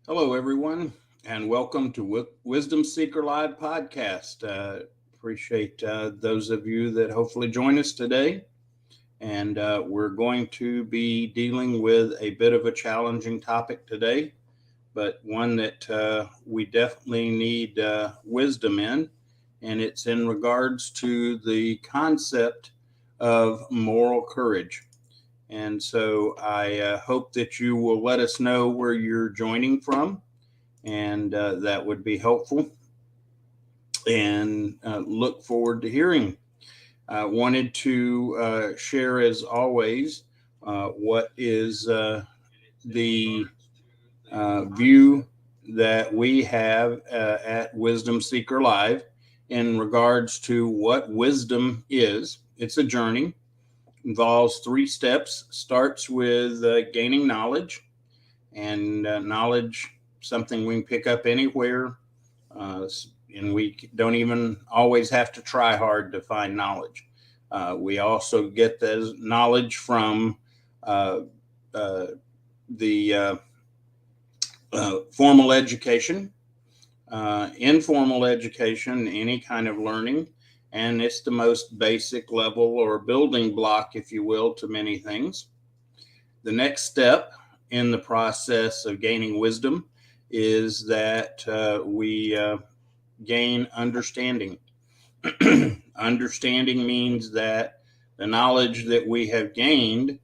Hello, everyone, and welcome to Wisdom Seeker Live podcast. Appreciate those of you that hopefully join us today. And we're going to be dealing with a bit of a challenging topic today, but one that we definitely need wisdom in. And it's in regards to the concept of moral courage. And so I hope that you will let us know where you're joining from, and that would be helpful. And look forward to hearing. I wanted to share, as always, what is the view that we have at Wisdom Seeker Live in regards to what wisdom is. It's a journey, involves three steps, starts with gaining knowledge, and knowledge, something we can pick up anywhere, uh, and we don't even always have to try hard to find knowledge. We also get the knowledge from uh, uh, the formal education, informal education, any kind of learning, and it's the most basic level or building block, if you will, to many things. The next step in the process of gaining wisdom is that we gain understanding. Understanding means that the knowledge that we have gained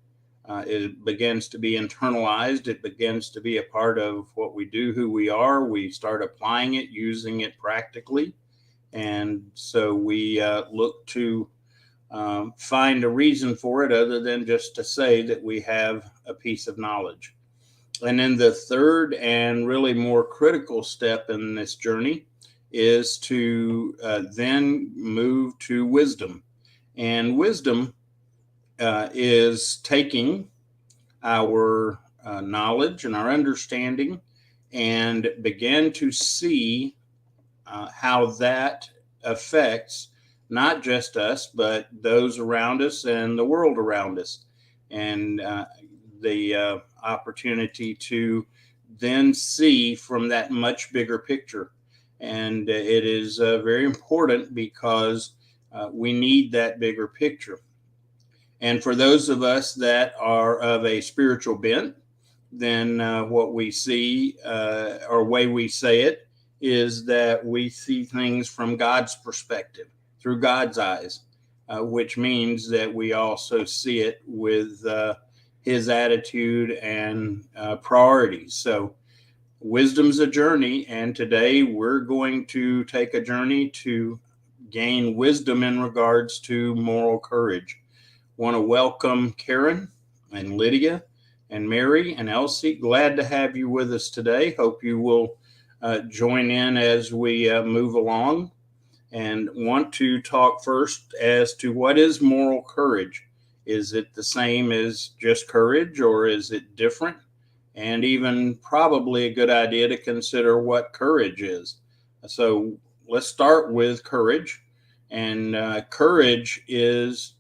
it begins to be internalized. It begins to be a part of what we do, who we are. We start applying it, using it practically. And so we look to find a reason for it other than just to say that we have a piece of knowledge. And then the third and really more critical step in this journey is to then move to wisdom. And wisdom is taking our knowledge and our understanding and begin to see how that affects not just us, but those around us and the world around us. And the opportunity to then see from that much bigger picture. And it is very important because we need that bigger picture. And for those of us that are of a spiritual bent, then what we see, or way we say it, is that we see things from God's perspective, through God's eyes, which means that we also see it with his attitude and priorities. So wisdom's a journey, and today we're going to take a journey to gain wisdom in regards to moral courage. Want to welcome Karen and Lydia and Mary and Elsie. Glad to have you with us today. Hope you will join in as we move along, and want to talk first as to what is moral courage. Is it the same as just courage, or is it different? And even probably a good idea to consider what courage is. So let's start with courage. And courage is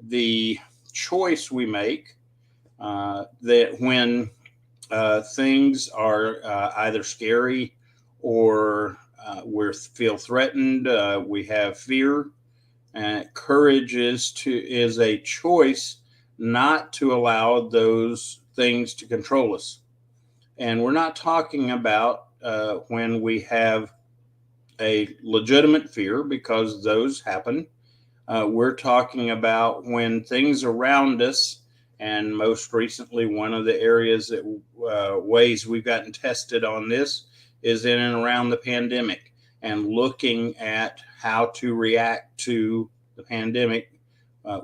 the choice we make that when things are either scary or we feel threatened, we have fear. Courage is a choice not to allow those things to control us. And we're not talking about when we have a legitimate fear, because those happen. We're talking about when things around us, and most recently, one of the areas that ways we've gotten tested on this is in and around the pandemic, and looking at how to react to the pandemic.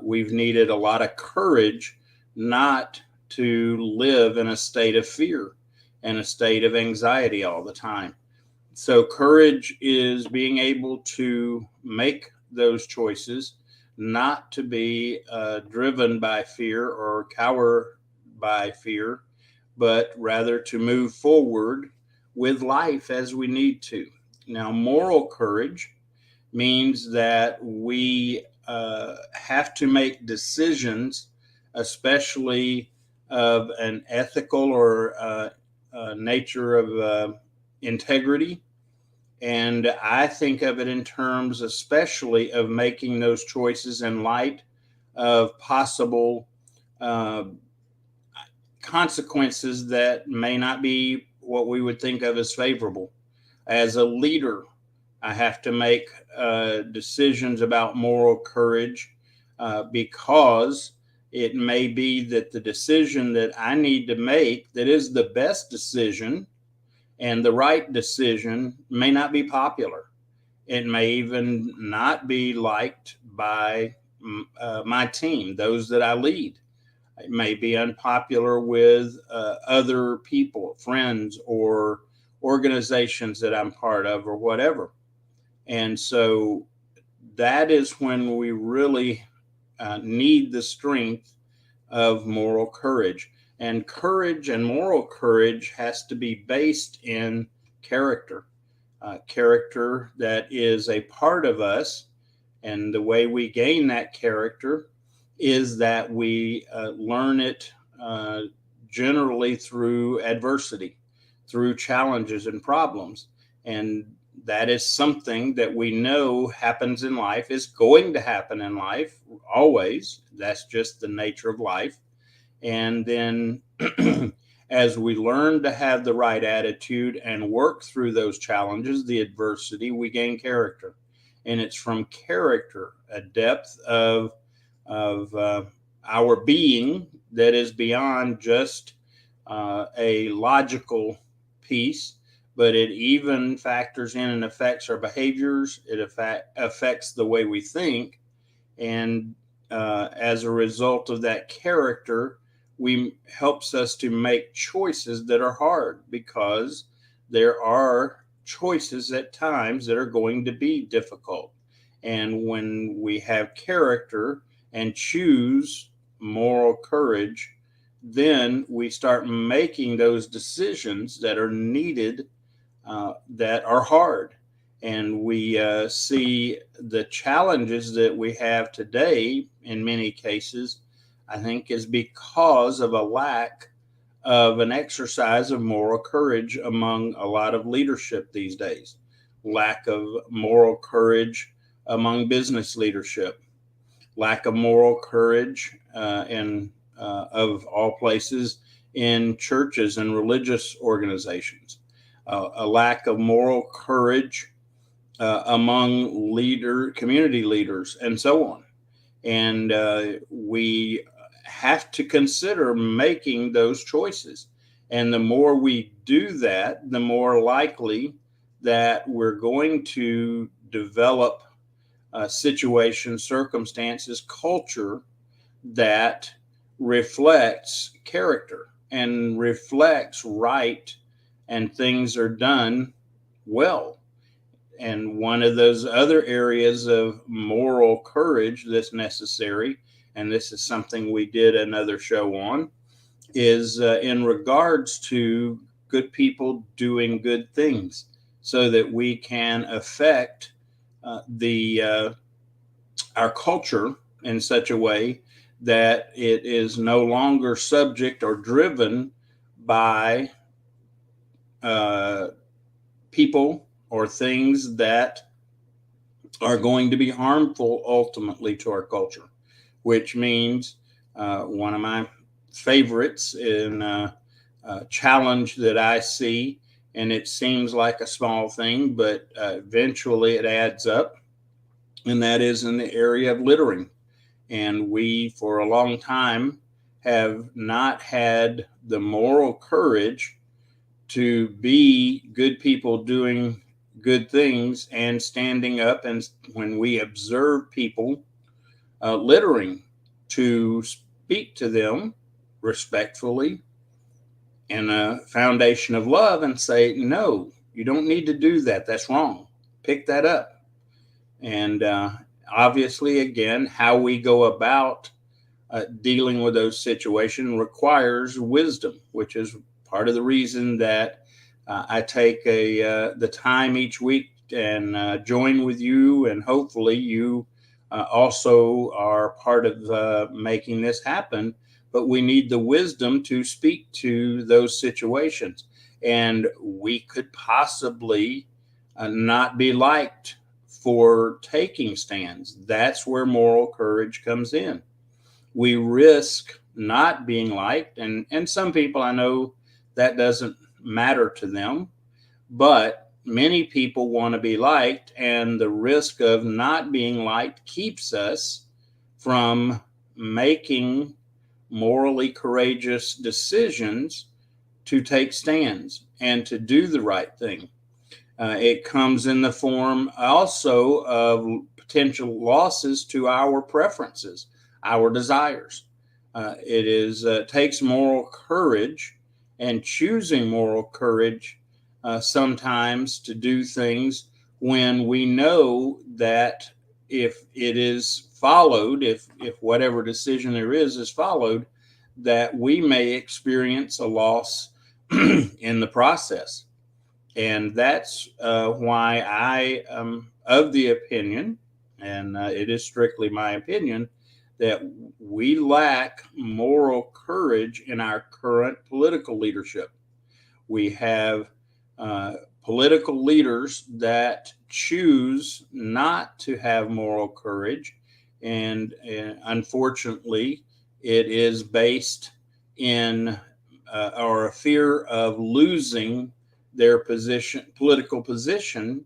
We've needed a lot of courage not to live in a state of fear and a state of anxiety all the time. So, courage is being able to make those choices, not to be driven by fear or cower by fear, but rather to move forward with life as we need to. Now, moral courage means that we have to make decisions, especially of an ethical or nature of integrity. And I think of it in terms, especially, of making those choices in light of possible uh, consequences that may not be what we would think of as favorable. As a leader, I have to make decisions about moral courage because it may be that the decision that I need to make that is the best decision and the right decision may not be popular. It may even not be liked by my team, those that I lead. It may be unpopular with other people, friends, or organizations that I'm part of, or whatever. And so that is when we really need the strength of moral courage. And courage and moral courage has to be based in character, character that is a part of us. And the way we gain that character is that we learn it generally through adversity, through challenges and problems. And that is something that we know happens in life, is going to happen in life always. That's just the nature of life. And then as we learn to have the right attitude and work through those challenges, the adversity, we gain character. And it's from character, a depth of our being that is beyond just a logical piece, but it even factors in and affects our behaviors. It affects the way we think. And as a result of that character, we helps us to make choices that are hard, because there are choices at times that are going to be difficult. And when we have character and choose moral courage, then we start making those decisions that are needed, that are hard. And we see the challenges that we have today in many cases, I think, is because of a lack of an exercise of moral courage among a lot of leadership these days, lack of moral courage among business leadership, lack of moral courage of all places, in churches and religious organizations, a lack of moral courage among community leaders, and so on. And we have to consider making those choices. And the more we do that, the more likely that we're going to develop situations, circumstances, culture that reflects character and reflects right, and things are done well. And one of those other areas of moral courage that's necessary, and this is something we did another show on, is in regards to good people doing good things, so that we can affect our culture in such a way that it is no longer subject or driven by people or things that are going to be harmful ultimately to our culture, which means one of my favorites in challenge that I see, and it seems like a small thing, but eventually it adds up, and that is in the area of littering. And we, for a long time, have not had the moral courage to be good people doing good things and standing up, and when we observe people littering, to speak to them respectfully in a foundation of love and say, no, you don't need to do that. That's wrong. Pick that up. And obviously, again, how we go about dealing with those situations requires wisdom, which is part of the reason that I take the time each week and join with you, and hopefully you also are part of making this happen. But we need the wisdom to speak to those situations. and we could possibly not be liked for taking stands. That's where moral courage comes in. We risk not being liked, and some people, I know that doesn't matter to them, but many people want to be liked, and the risk of not being liked keeps us from making morally courageous decisions to take stands and to do the right thing. It comes in the form also of potential losses to our preferences, our desires. It takes moral courage and choosing moral courage sometimes to do things when we know that if it is followed, if whatever decision there is followed, that we may experience a loss in the process. And that's why I am of the opinion, and it is strictly my opinion, that we lack moral courage in our current political leadership. We have political leaders that choose not to have moral courage, and unfortunately, it is based in or a fear of losing their political position,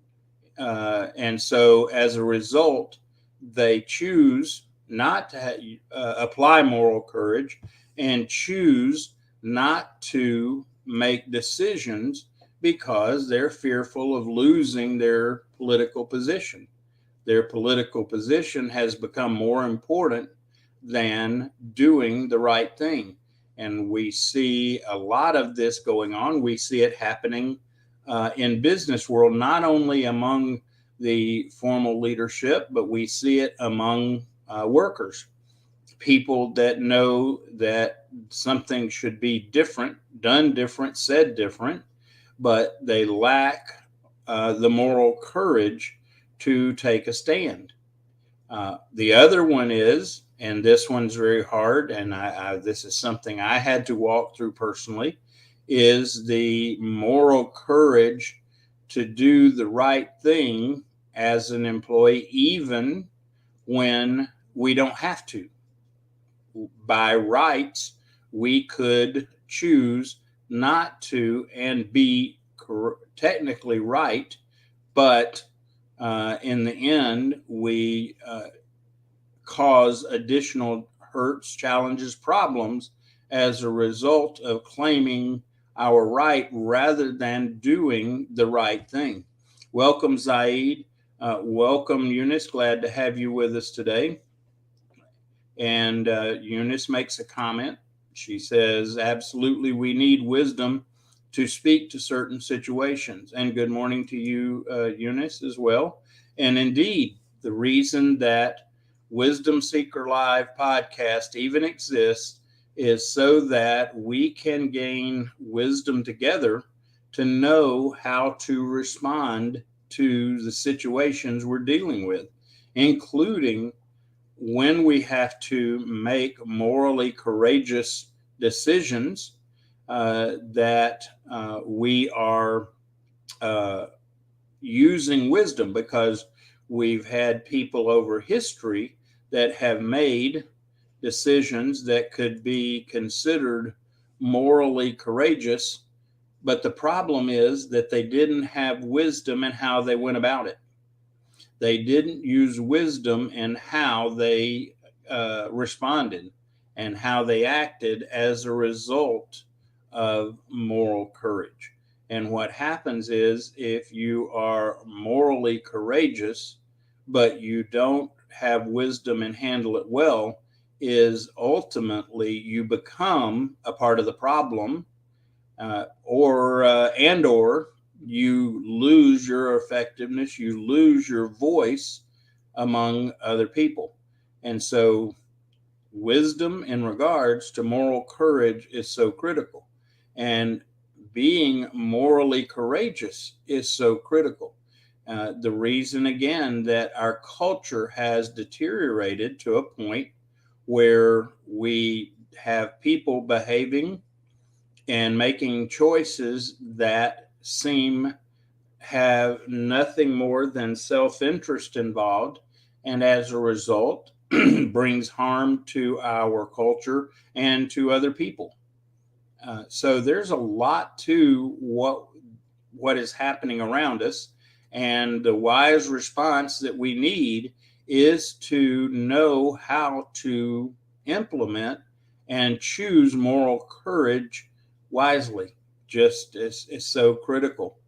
and so as a result, they choose not to apply moral courage and choose not to make decisions because they're fearful of losing their political position. Their political position has become more important than doing the right thing. And we see a lot of this going on. We see it happening in business world, not only among the formal leadership, but we see it among workers, people that know that something should be different, done different, said different, but they lack the moral courage to take a stand. The other one is, and this one's very hard, and this is something I had to walk through personally, is the moral courage to do the right thing as an employee, even when we don't have to. By rights, we could choose not to and be technically right, but in the end, we cause additional hurts, challenges, problems as a result of claiming our right rather than doing the right thing. Welcome, Zaid. Welcome, Eunice. Glad to have you with us today. And Eunice makes a comment. She says, absolutely, we need wisdom to speak to certain situations. And good morning to you, Eunice, as well. And indeed, the reason that Wisdom Seeker Live podcast even exists is so that we can gain wisdom together to know how to respond to the situations we're dealing with, including when we have to make morally courageous decisions that we are using wisdom, because we've had people over history that have made decisions that could be considered morally courageous, but the problem is that they didn't have wisdom in how they went about it. They didn't use wisdom in how they responded and how they acted as a result of moral courage. And what happens is, if you are morally courageous, but you don't have wisdom and handle it well, is ultimately you become a part of the problem, or you lose your effectiveness, you lose your voice among other people. And so wisdom in regards to moral courage is so critical. And being morally courageous is so critical. The reason, again, that our culture has deteriorated to a point where we have people behaving and making choices that seem have nothing more than self-interest involved, and as a result brings harm to our culture and to other people. So there's a lot to what is happening around us, and the wise response that we need is to know how to implement and choose moral courage wisely. Just is so critical.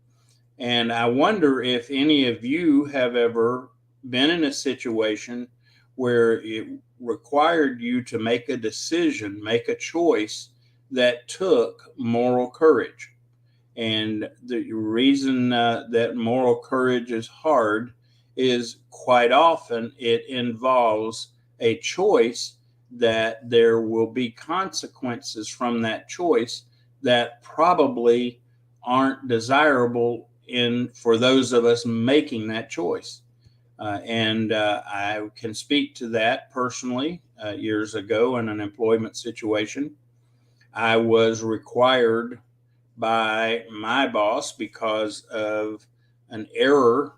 And I wonder if any of you have ever been in a situation where it required you to make a decision, make a choice that took moral courage. And the reason that moral courage is hard is quite often it involves a choice that there will be consequences from that choice that probably aren't desirable in for those of us making that choice. And I can speak to that personally. Years ago, in an employment situation, I was required by my boss, because of an error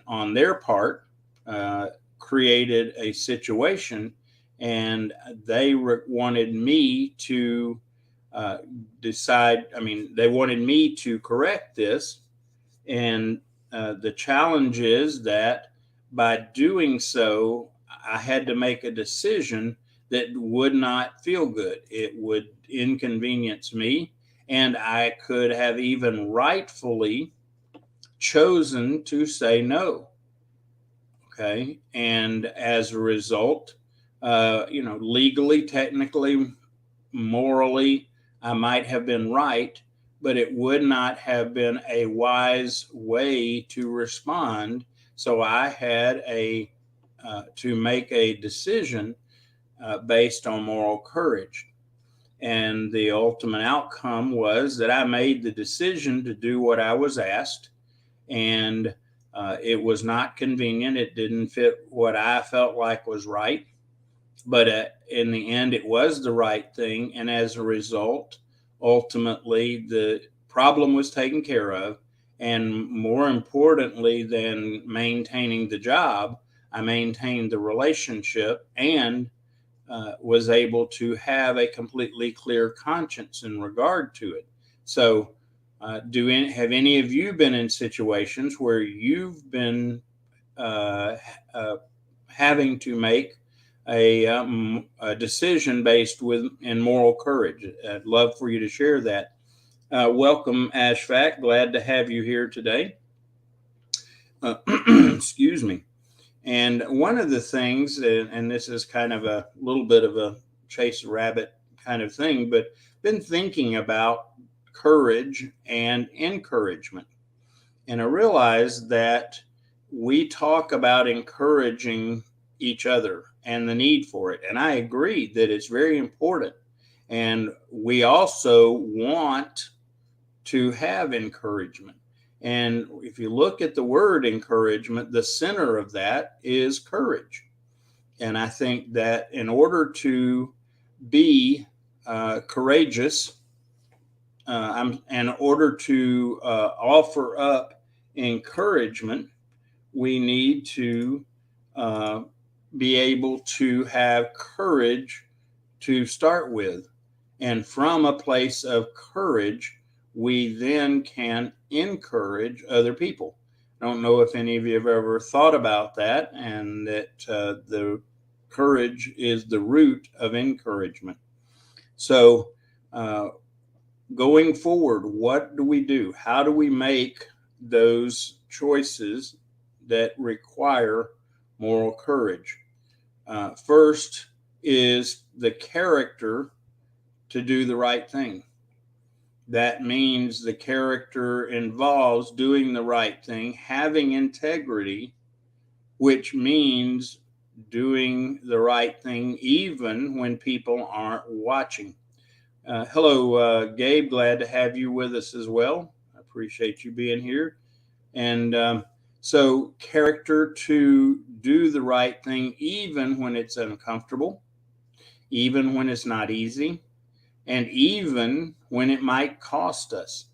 on their part, uh, created a situation, and they wanted me to decide. I mean, they wanted me to correct this, and the challenge is that by doing so, I had to make a decision that would not feel good. It would inconvenience me, and I could have even rightfully chosen to say no. Okay. And as a result, legally, technically, morally, I might have been right, but it would not have been a wise way to respond. So I had to make a decision based on moral courage. And the ultimate outcome was that I made the decision to do what I was asked, and it was not convenient. It didn't fit what I felt like was right, but in the end, it was the right thing. And as a result, ultimately, the problem was taken care of. And more importantly than maintaining the job, I maintained the relationship, and was able to have a completely clear conscience in regard to it. So, have any of you been in situations where you've been uh, uh, having to make a decision based in moral courage? I'd love for you to share that. Welcome, Ashfaq. Glad to have you here today. Excuse me. And one of the things, and this is kind of a little bit of a chase a rabbit kind of thing, but been thinking about courage and encouragement. And I realized that we talk about encouraging each other and the need for it. And I agree that it's very important. And we also want to have encouragement. And if you look at the word encouragement, the center of that is courage. And I think that in order to be courageous, in order to offer up encouragement, we need to uh, be able to have courage to start with. And from a place of courage, we then can encourage other people. I don't know if any of you have ever thought about that, and that the courage is the root of encouragement. So, uh, going forward, what do we do? How do we make those choices that require moral courage? First is the character to do the right thing. That means the character involves doing the right thing, having integrity, which means doing the right thing even when people aren't watching. Hello, Gabe. Glad to have you with us as well. I appreciate you being here. And so, character to do the right thing, even when it's uncomfortable, even when it's not easy, and even when it might cost us.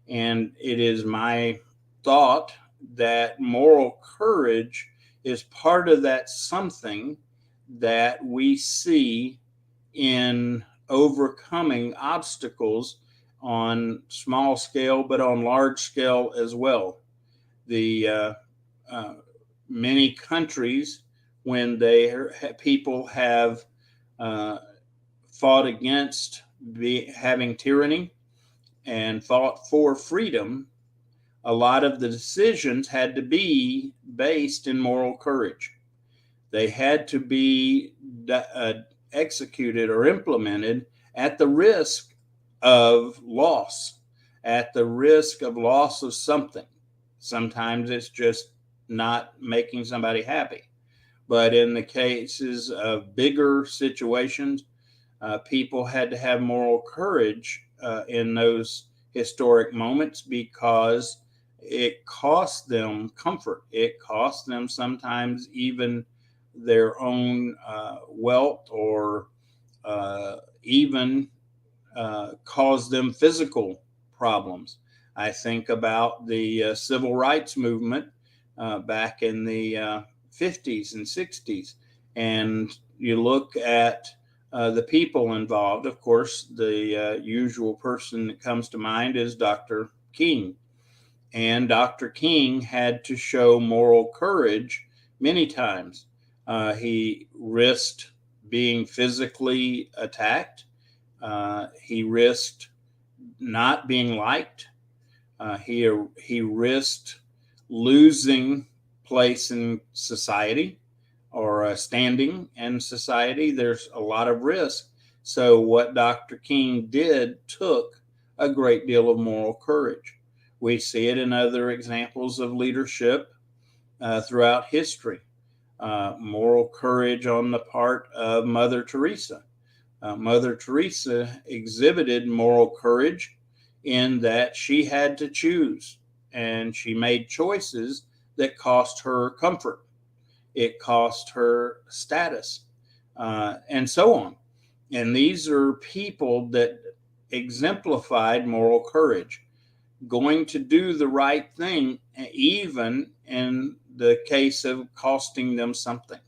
And it is my thought that moral courage is part of that something that we see in overcoming obstacles on small scale, but on large scale as well. The uh, Many countries, when people have uh, fought against having tyranny and fought for freedom, a lot of the decisions had to be based in moral courage. They had to be executed or implemented at the risk of loss, at the risk of loss of something. Sometimes it's just not making somebody happy. But in the cases of bigger situations, people had to have moral courage in those historic moments because it cost them comfort. It cost them sometimes even their own wealth, or even caused them physical problems. I think about the civil rights movement back in the 50s and 60s, and you look at the people involved. Of course, the usual person that comes to mind is Dr. King. And Dr. King had to show moral courage many times. He risked being physically attacked. He risked not being liked. He risked losing place in society, or standing in society. There's a lot of risk. So what Dr. King did took a great deal of moral courage. We see it in other examples of leadership throughout history. Moral courage on the part of Mother Teresa. Mother Teresa exhibited moral courage in that she had to choose, and she made choices that cost her comfort. It cost her status, and so on. And these are people that exemplified moral courage, going to do the right thing, even in the case of costing them something.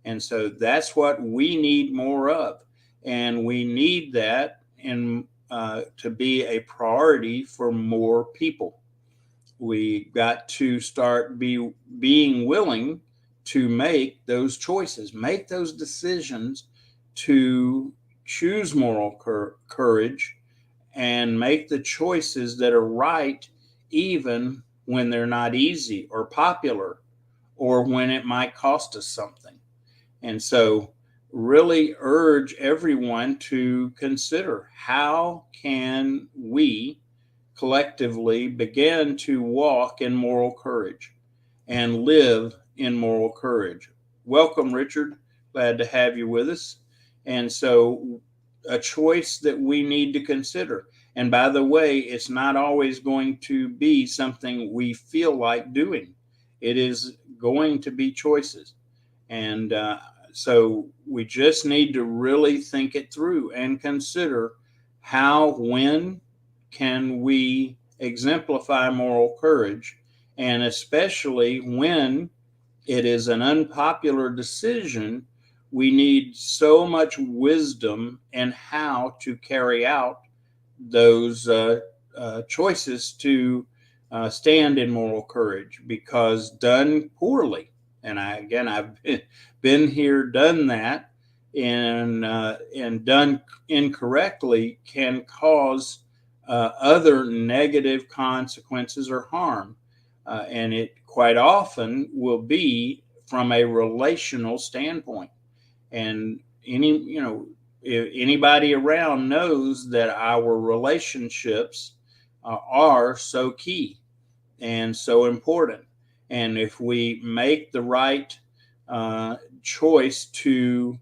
And so that's what we need more of. And we need that to be a priority for more people. We got to start being willing to make those choices, make those decisions to choose moral courage and make the choices that are right, even when they're not easy or popular, or when it might cost us something. And so really urge everyone to consider, how can we collectively begin to walk in moral courage and live in moral courage. Welcome, Richard. Glad to have you with us. And so, a choice that we need to consider. And by the way, it's not always going to be something we feel like doing. It is going to be choices. And so we just need to really think it through and consider when can we exemplify moral courage, and especially when it is an unpopular decision. We need so much wisdom in how to carry out those choices to stand in moral courage, because done poorly, and I've been here, done that, and done incorrectly, can cause other negative consequences or harm. And it quite often will be from a relational standpoint. And anybody around knows that our relationships are so key and so important. And if we make the right choice to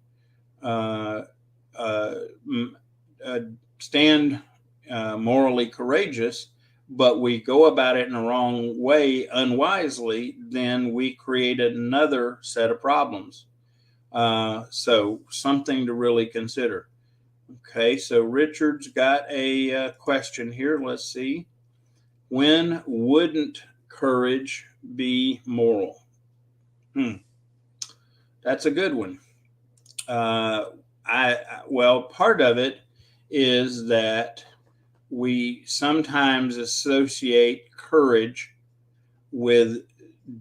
stand morally courageous, but we go about it in the wrong way, unwisely, then we create another set of problems. So something to really consider. Okay, so Richard's got a question here. Let's see. When wouldn't courage be moral? That's a good one. Well, part of it is that we sometimes associate courage with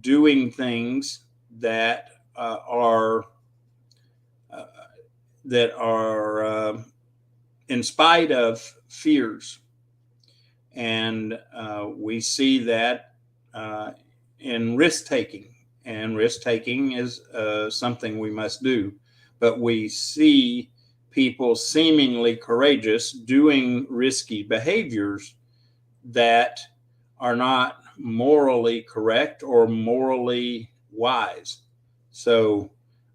doing things that uh, are in spite of fears, and we see that uh, in risk taking, and risk taking is something we must do, but we see people seemingly courageous doing risky behaviors that are not morally correct or morally wise. So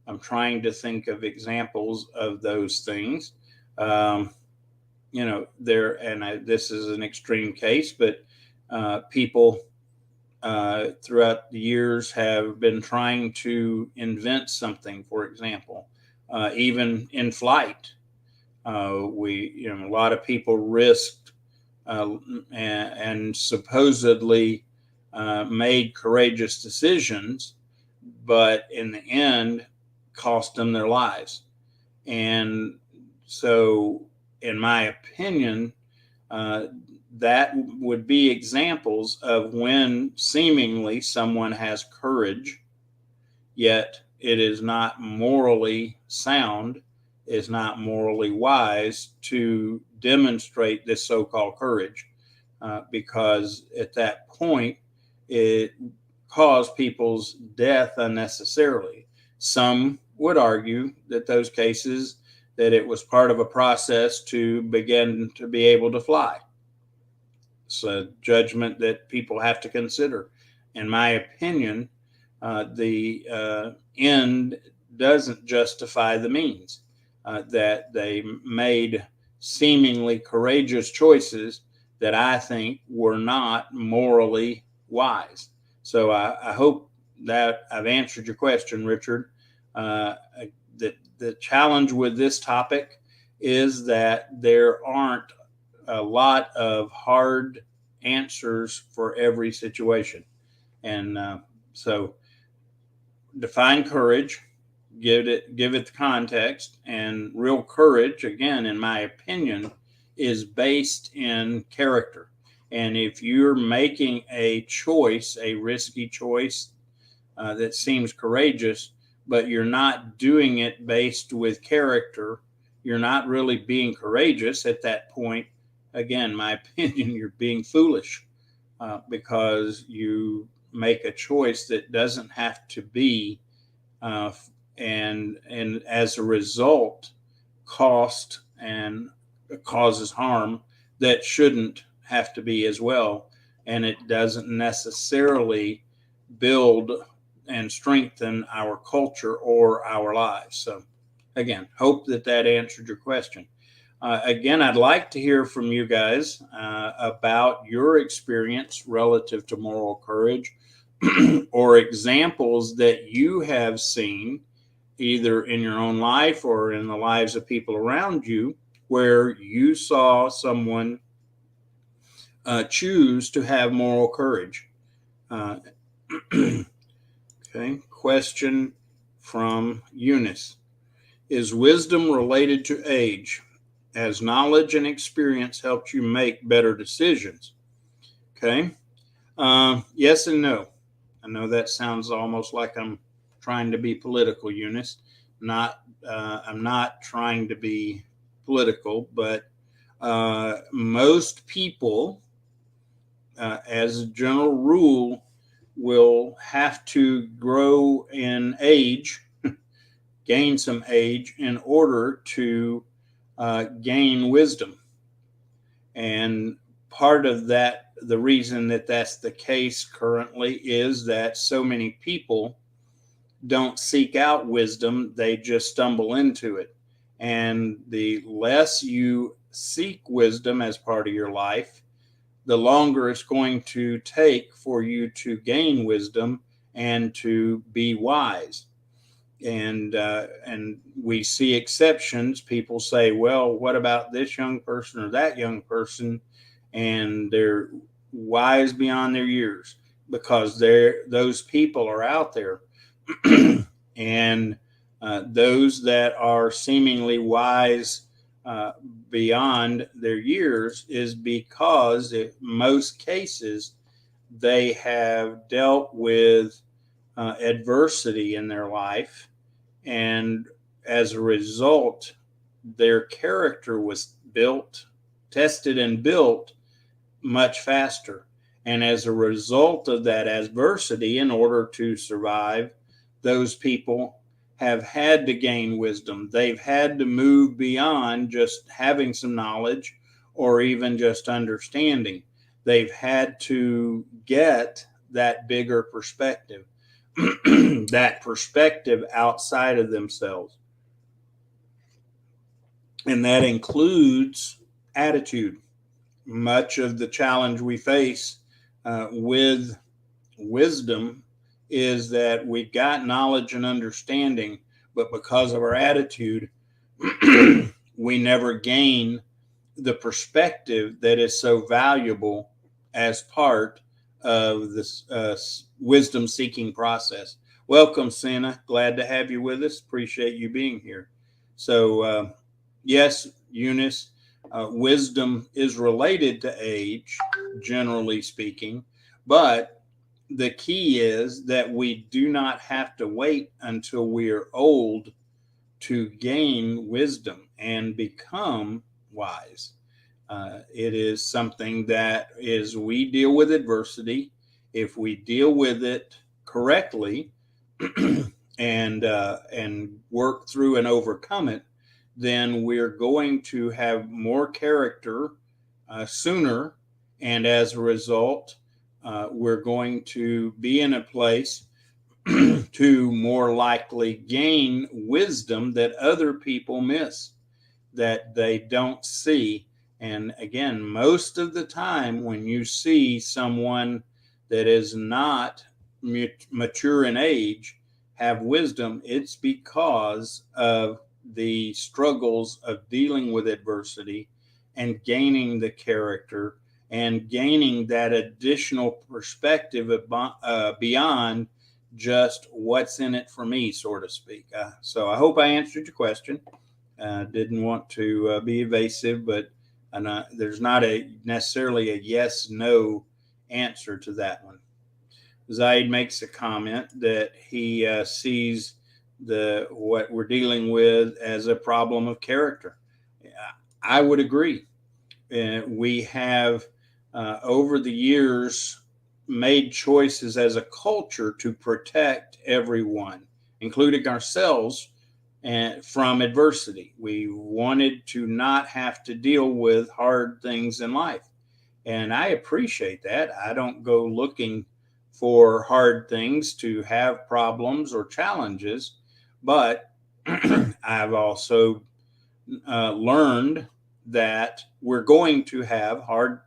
I'm trying to think of examples of those things. Um, this is an extreme case, but people throughout the years have been trying to invent something, for example, even in flight. A lot of people risked and supposedly made courageous decisions, but in the end cost them their lives. And so, in my opinion, uh, that would be examples of when seemingly someone has courage, yet it is not morally sound, is not morally wise to demonstrate this so called courage, because at that point it caused people's death unnecessarily. Some would argue that those cases that it was part of a process to begin to be able to fly. It's a judgment that people have to consider. In my opinion, the end doesn't justify the means, that they made seemingly courageous choices that I think were not morally wise. So I hope that I've answered your question, Richard. Uh, the challenge with this topic is that there aren't a lot of hard answers for every situation. And so define courage, give it the context, and real courage, again, in my opinion, is based in character. And if you're making a choice, a risky choice that seems courageous, but you're not doing it based with character, you're not really being courageous at that point. Again, my opinion, you're being foolish, because you make a choice that doesn't have to be, uh, and as a result, cost and causes harm that shouldn't have to be as well, and it doesn't necessarily build and strengthen our culture or our lives. So, again, hope that answered your question. Again, I'd like to hear from you guys about your experience relative to moral courage or examples that you have seen either in your own life or in the lives of people around you where you saw someone choose to have moral courage. Uh, okay, question from Eunice. Is wisdom related to age? As knowledge and experience helped you make better decisions? Okay. Yes and no. I know that sounds almost like I'm trying to be political, Eunice. I'm not trying to be political, but most people, as a general rule, will have to grow in age, gain some age in order to gain wisdom. And part of that, the reason that that's the case currently, is that so many people don't seek out wisdom, they just stumble into it. And the less you seek wisdom as part of your life, the longer it's going to take for you to gain wisdom and to be wise. And we see exceptions. People say, well, what about this young person or that young person? And they're wise beyond their years, because those people are out there. And those that are seemingly wise uh, beyond their years is because in most cases they have dealt with adversity in their life, and as a result, their character was built, tested, and built much faster. And as a result of that adversity, in order to survive, those people have had to gain wisdom. They've had to move beyond just having some knowledge or even just understanding. They've had to get that bigger perspective, that perspective outside of themselves. And that includes attitude. Much of the challenge we face with wisdom is that we've got knowledge and understanding, but because of our attitude, we never gain the perspective that is so valuable as part of this wisdom seeking process. Welcome, Senna. Glad to have you with us. Appreciate you being here. So, yes, Eunice, wisdom is related to age, generally speaking, but the key is that we do not have to wait until we are old to gain wisdom and become wise. It is something that is, we deal with adversity. If we deal with it correctly and work through and overcome it, then we're going to have more character sooner, and as a result, we're going to be in a place to more likely gain wisdom that other people miss, that they don't see. And again, most of the time when you see someone that is not mature in age have wisdom, it's because of the struggles of dealing with adversity and gaining the character and gaining that additional perspective beyond just what's in it for me, so to speak. So I hope I answered your question. Didn't want to be evasive, but there's not necessarily a yes, no answer to that one. Zaid makes a comment that he sees what we're dealing with as a problem of character. I would agree. We have over the years made choices as a culture to protect everyone, including ourselves, from adversity. We wanted to not have to deal with hard things in life. And I appreciate that. I don't go looking for hard things to have problems or challenges, but I've also learned that we're going to have hard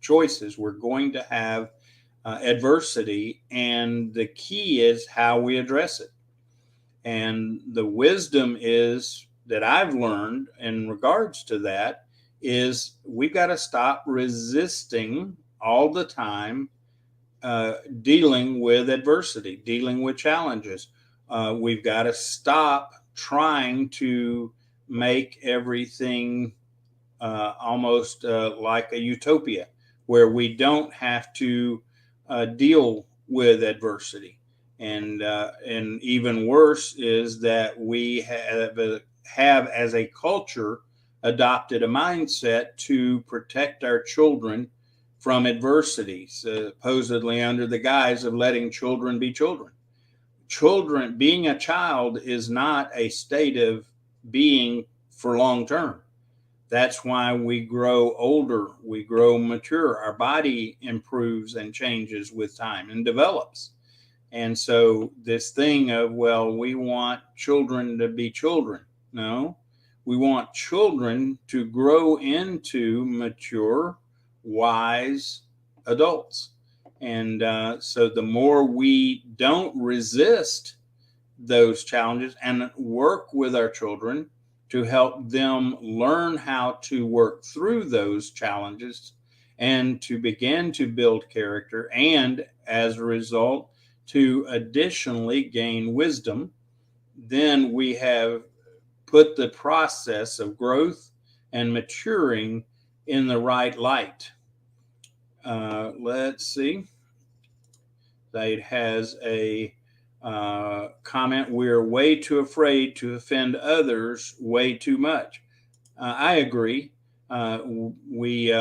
choices. We're going to have adversity, and the key is how we address it. And the wisdom is that I've learned in regards to that is we've got to stop resisting all the time dealing with adversity, dealing with challenges. We've got to stop trying to make everything almost like a utopia where we don't have to deal with adversity. And even worse is that we have as a culture adopted a mindset to protect our children from adversity, supposedly under the guise of letting children be children. Children, being a child is not a state of being for long term. That's why we grow older, we grow mature, our body improves and changes with time and develops. And so this thing of, well, we want children to be children. No, we want children to grow into mature, wise adults. And so the more we don't resist those challenges and work with our children to help them learn how to work through those challenges and to begin to build character, and as a result, to additionally gain wisdom, then we have put the process of growth and maturing in the right light. Let's see. It has a comment: we're way too afraid to offend others way too much. I agree. We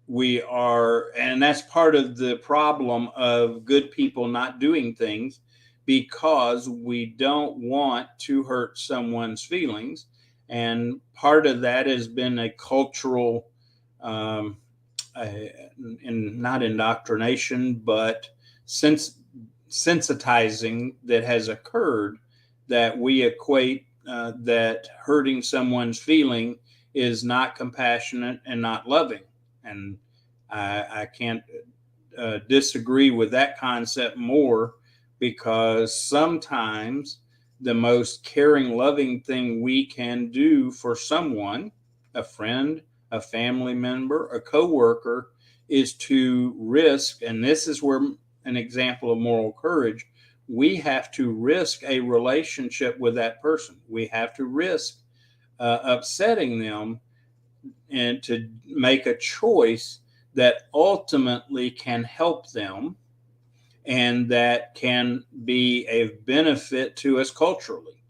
we are, and that's part of the problem of good people not doing things, because we don't want to hurt someone's feelings. And part of that has been a cultural, um, not indoctrination, but since sensitizing that has occurred, that we equate that hurting someone's feeling is not compassionate and not loving. And I can't disagree with that concept more, because sometimes the most caring, loving thing we can do for someone, a friend, a family member, a coworker, is to risk, and this is where an example of moral courage, we have to risk a relationship with that person. We have to risk upsetting them, and to make a choice that ultimately can help them and that can be a benefit to us culturally.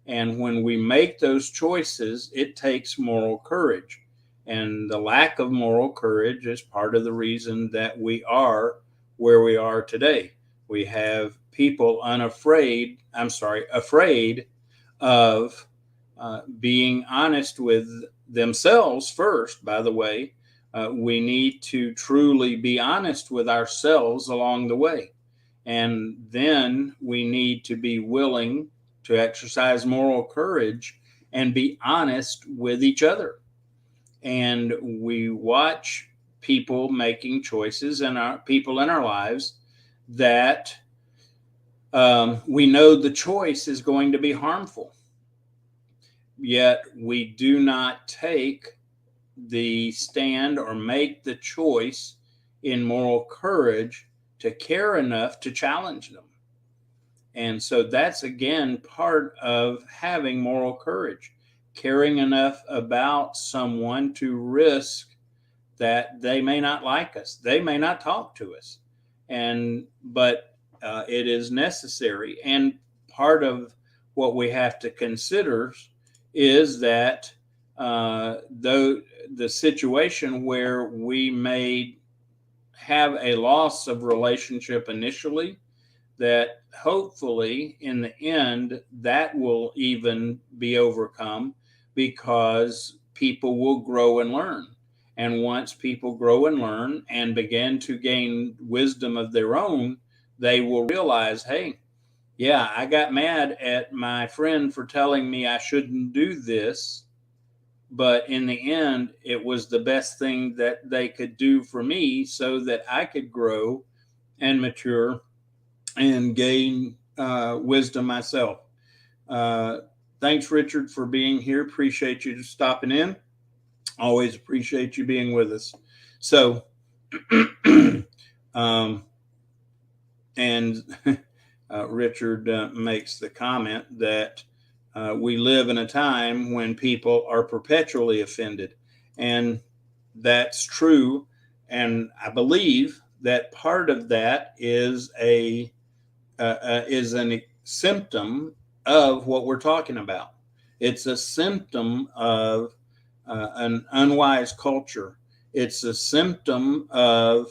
And when we make those choices, it takes moral courage. And the lack of moral courage is part of the reason that we are where we are today. We have people afraid of being honest with themselves first. By the way, we need to truly be honest with ourselves along the way. And then we need to be willing to exercise moral courage and be honest with each other. And we watch people making choices and our people in our lives that we know the choice is going to be harmful, yet we do not take the stand or make the choice in moral courage to care enough to challenge them. And so that's again part of having moral courage, caring enough about someone to risk that they may not like us, they may not talk to us, but it is necessary. And part of what we have to consider is that though the situation where we may have a loss of relationship initially, that hopefully in the end that will even be overcome, because people will grow and learn. And once people grow and learn and begin to gain wisdom of their own, they will realize, hey, yeah, I got mad at my friend for telling me I shouldn't do this, but in the end, it was the best thing that they could do for me so that I could grow and mature and gain wisdom myself. Thanks, Richard, for being here. Appreciate you stopping in. Always appreciate you being with us. So, and Richard makes the comment that we live in a time when people are perpetually offended. And that's true. And I believe that part of that is a symptom of what we're talking about. It's a symptom of an unwise culture. It's a symptom of,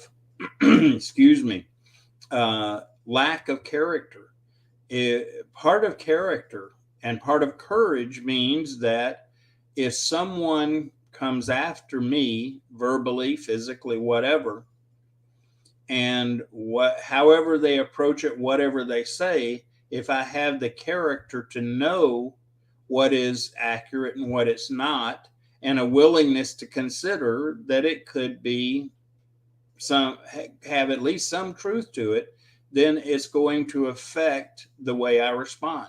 excuse me, lack of character. Part of character and part of courage means that if someone comes after me verbally, physically, whatever, and however they approach it, whatever they say, if I have the character to know what is accurate and what it's not, and a willingness to consider that it could be have at least some truth to it, then it's going to affect the way I respond.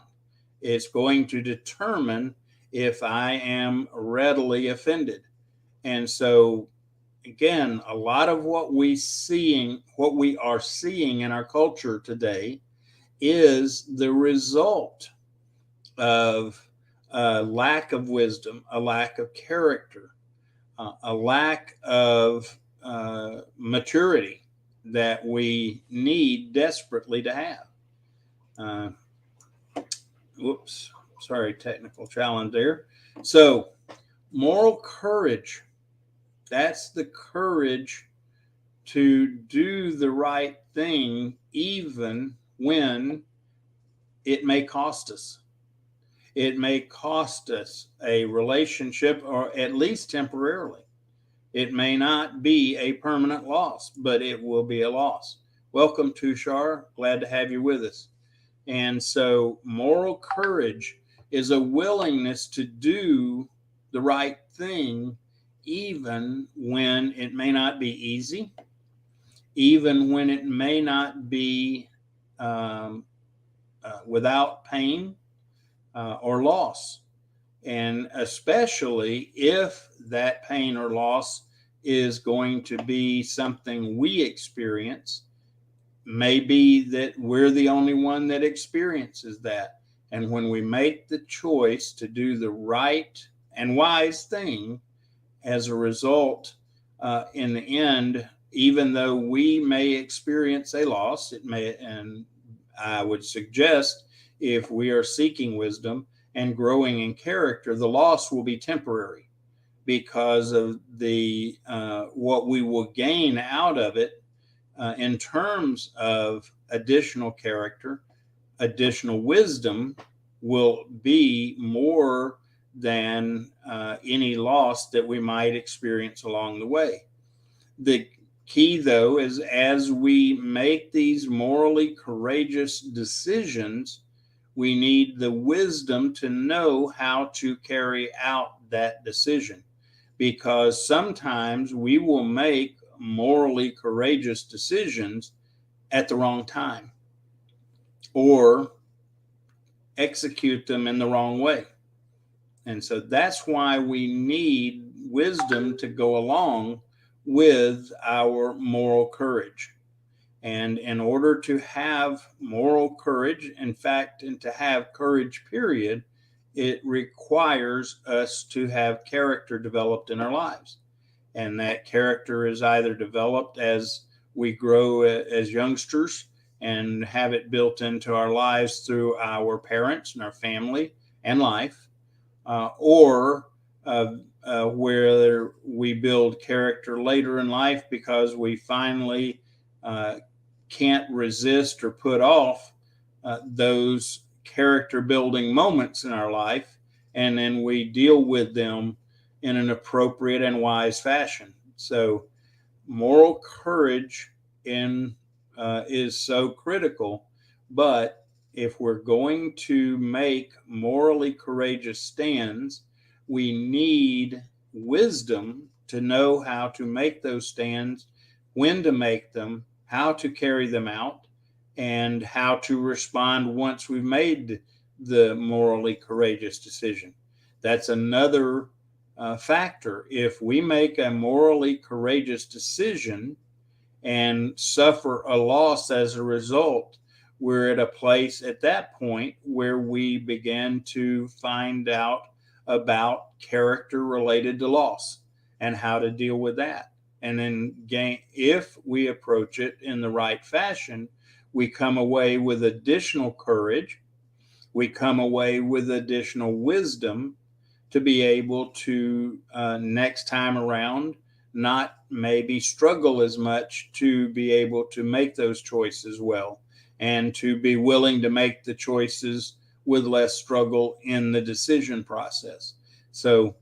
It's going to determine if I am readily offended. And so, again, a lot of what we are seeing in our culture today is the result of a lack of wisdom, a lack of character, a lack of maturity that we need desperately to have. Whoops, sorry, technical challenge there. So, moral courage, that's the courage to do the right thing, even when it may cost us. It may cost us a relationship, or at least temporarily. It may not be a permanent loss, but it will be a loss. Welcome, Tushar. Glad to have you with us. And so, moral courage is a willingness to do the right thing, even when it may not be easy, even when it may not be without pain or loss. And especially if that pain or loss is going to be something we experience, maybe that we're the only one that experiences that. And when we make the choice to do the right and wise thing, as a result, in the end, even though we may experience a loss, it may, and I would suggest if we are seeking wisdom and growing in character, the loss will be temporary because of the what we will gain out of it in terms of additional character, additional wisdom will be more than any loss that we might experience along the way. The key, though, is as we make these morally courageous decisions, we need the wisdom to know how to carry out that decision, because sometimes we will make morally courageous decisions at the wrong time or execute them in the wrong way. And so that's why we need wisdom to go along with our moral courage. And in order to have moral courage, in fact, and to have courage, period, it requires us to have character developed in our lives. And that character is either developed as we grow as youngsters and have it built into our lives through our parents and our family and life, or where we build character later in life because we finally can't resist or put off those character building moments in our life, and then we deal with them in an appropriate and wise fashion. So moral courage is so critical, but if we're going to make morally courageous stands, we need wisdom to know how to make those stands, when to make them, how to carry them out, and how to respond once we've made the morally courageous decision. That's another factor. If we make a morally courageous decision and suffer a loss as a result, we're at a place at that point where we begin to find out about character related to loss and how to deal with that. And then if we approach it in the right fashion, we come away with additional courage. We come away with additional wisdom to be able to next time around not maybe struggle as much to be able to make those choices well, and to be willing to make the choices with less struggle in the decision process. So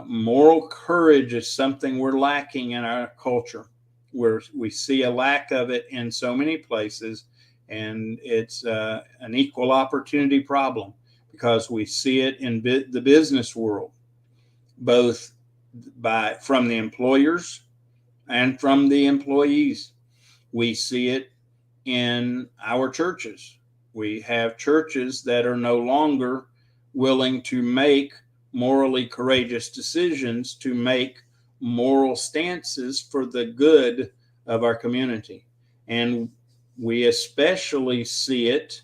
moral courage is something we're lacking in our culture, where we see a lack of it in so many places, and it's an equal opportunity problem because we see it in the business world, both from the employers and from the employees. We see it in our churches. We have churches that are no longer willing to make morally courageous decisions, to make moral stances for the good of our community. And we especially see it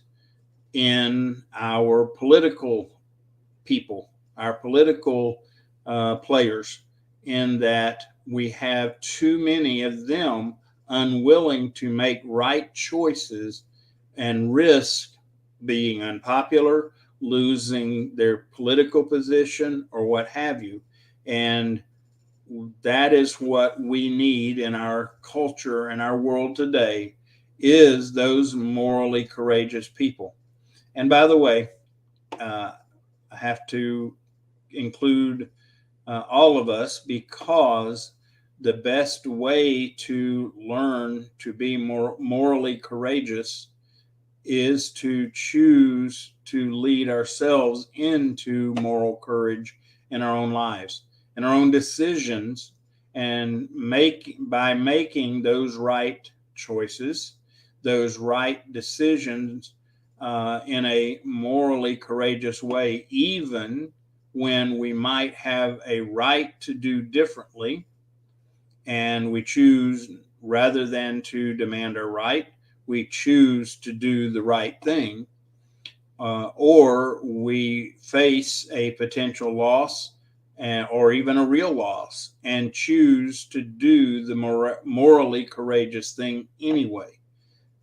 in our political people, our political players, in that we have too many of them unwilling to make right choices and risk being unpopular, losing their political position, or what have you. And that is what we need in our culture and our world today, is those morally courageous people. And by the way, I have to include all of us, because the best way to learn to be more morally courageous is to choose to lead ourselves into moral courage in our own lives, in our own decisions, and by making those right choices, those right decisions in a morally courageous way, even when we might have a right to do differently, and we choose, rather than to demand our right, we choose to do the right thing, or we face a potential loss, or even a real loss, and choose to do the morally courageous thing anyway.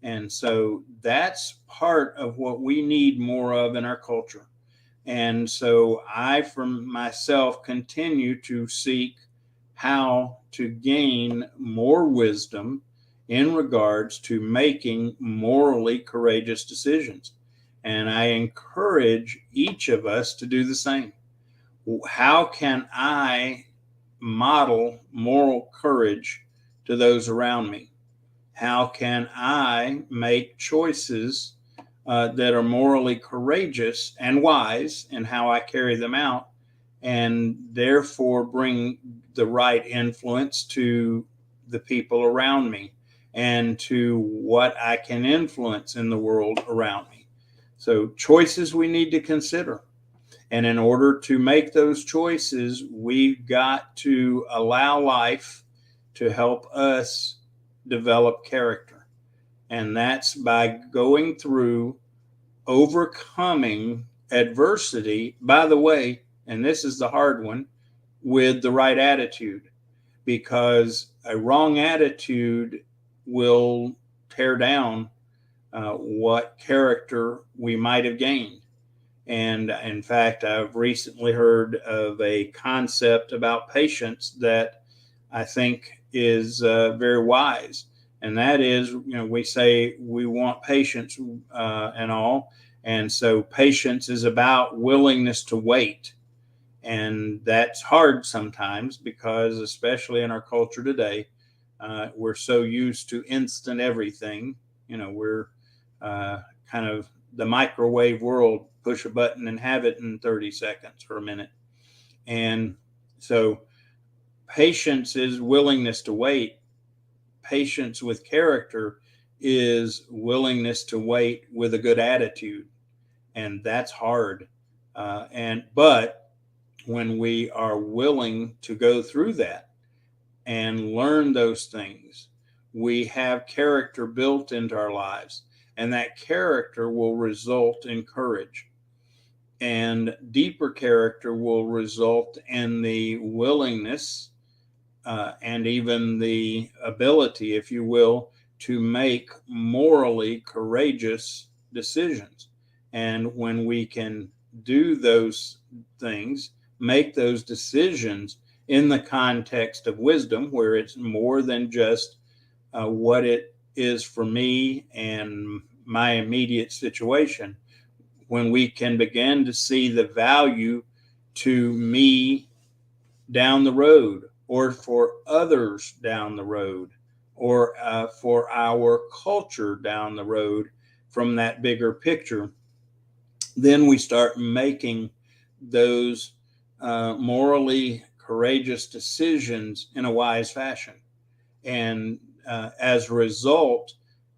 And so that's part of what we need more of in our culture. And so I, for myself, continue to seek how to gain more wisdom in regards to making morally courageous decisions. And I encourage each of us to do the same. How can I model moral courage to those around me? How can I make choices that are morally courageous and wise in how I carry them out, and therefore bring the right influence to the people around me and to what I can influence in the world around me? So, choices we need to consider. And in order to make those choices, we've got to allow life to help us develop character. And that's by going through overcoming adversity, by the way, and this is the hard one, with the right attitude, because a wrong attitude will tear down what character we might have gained. And in fact, I've recently heard of a concept about patience that I think is very wise. And that is, we say we want patience and all. And so patience is about willingness to wait. And that's hard sometimes, because, especially in our culture today, we're so used to instant everything. We're kind of the microwave world, push a button and have it in 30 seconds or a minute. And so patience is willingness to wait. Patience with character is willingness to wait with a good attitude. And that's hard. But when we are willing to go through that and learn those things, we have character built into our lives, and that character will result in courage. And deeper character will result in the willingness and even the ability, if you will, to make morally courageous decisions. And when we can do those things, make those decisions in the context of wisdom, where it's more than just what it is for me and my immediate situation, when we can begin to see the value to me down the road, or for others down the road, or for our culture down the road, from that bigger picture, then we start making those morally courageous decisions in a wise fashion. And as a result,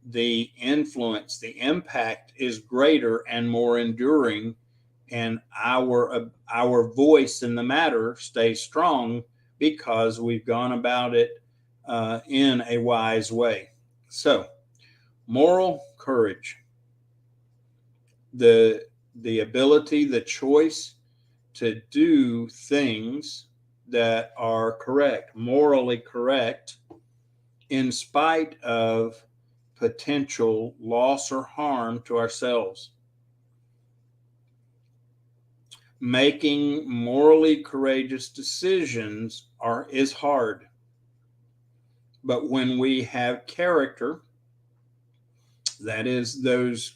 the influence, the impact is greater and more enduring, and our voice in the matter stays strong because we've gone about it in a wise way. So, moral courage, the ability, the choice to do things that are correct, morally correct, in spite of potential loss or harm to ourselves. Making morally courageous decisions is hard. But when we have character, that is those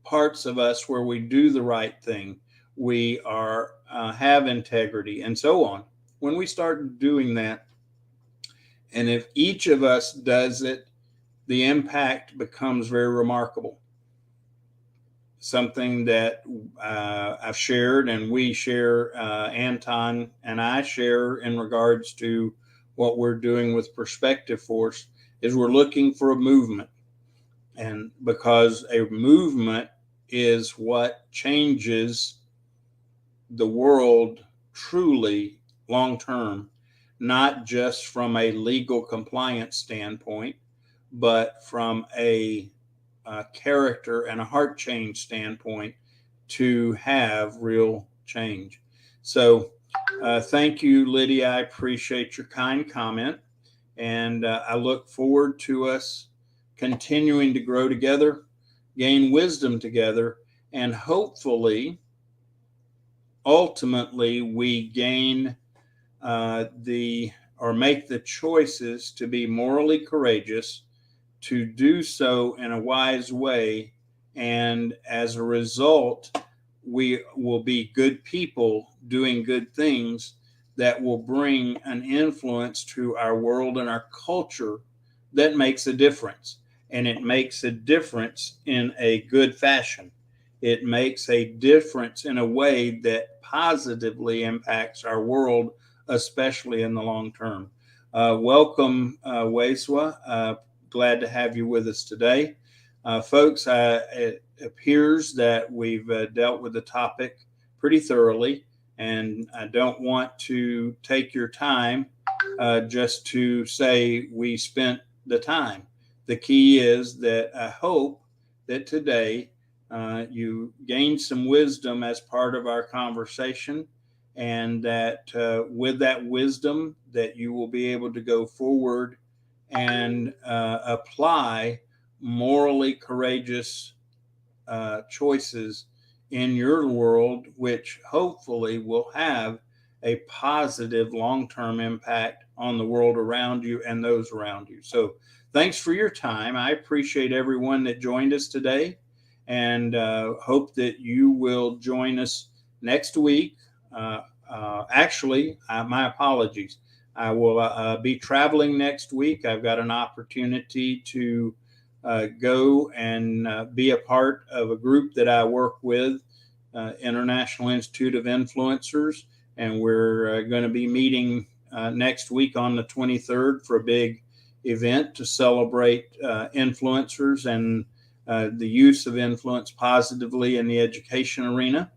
parts of us where we do the right thing, we are have integrity, and so on. When we start doing that, and if each of us does it, the impact becomes very remarkable. Something that I've shared, and we share, Anton and I share in regards to what we're doing with Perspective Force, is we're looking for a movement. And because a movement is what changes the world truly long term, not just from a legal compliance standpoint, but from a character and a heart change standpoint, to have real change. So thank you, Lydia. I appreciate your kind comment. And I look forward to us continuing to grow together, gain wisdom together, and hopefully, ultimately, we gain or make the choices to be morally courageous, to do so in a wise way. And as a result, we will be good people doing good things that will bring an influence to our world and our culture that makes a difference. And it makes a difference in a good fashion. It makes a difference in a way that positively impacts our world, especially in the long term. Welcome, Weswa. Glad to have you with us today. Folks, it appears that we've dealt with the topic pretty thoroughly, and I don't want to take your time just to say we spent the time. The key is that I hope that today you gained some wisdom as part of our conversation, and that with that wisdom that you will be able to go forward and apply morally courageous choices in your world, which hopefully will have a positive long-term impact on the world around you and those around you. So thanks for your time. I appreciate everyone that joined us today, and hope that you will join us next week. My apologies. I will be traveling next week. I've got an opportunity to go and be a part of a group that I work with, International Institute of Influencers, and we're going to be meeting next week on the 23rd for a big event to celebrate influencers and the use of influence positively in the education arena.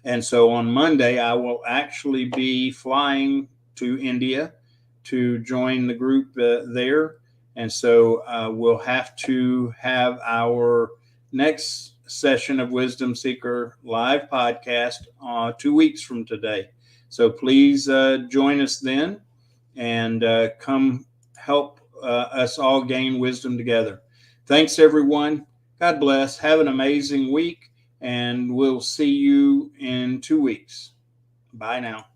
And so on Monday, I will actually be flying to India to join the group there. And so we'll have to have our next session of Wisdom Seeker live podcast 2 weeks from today. So please join us then, and come help us all gain wisdom together. Thanks, everyone. God bless. Have an amazing week, and we'll see you in 2 weeks. Bye now.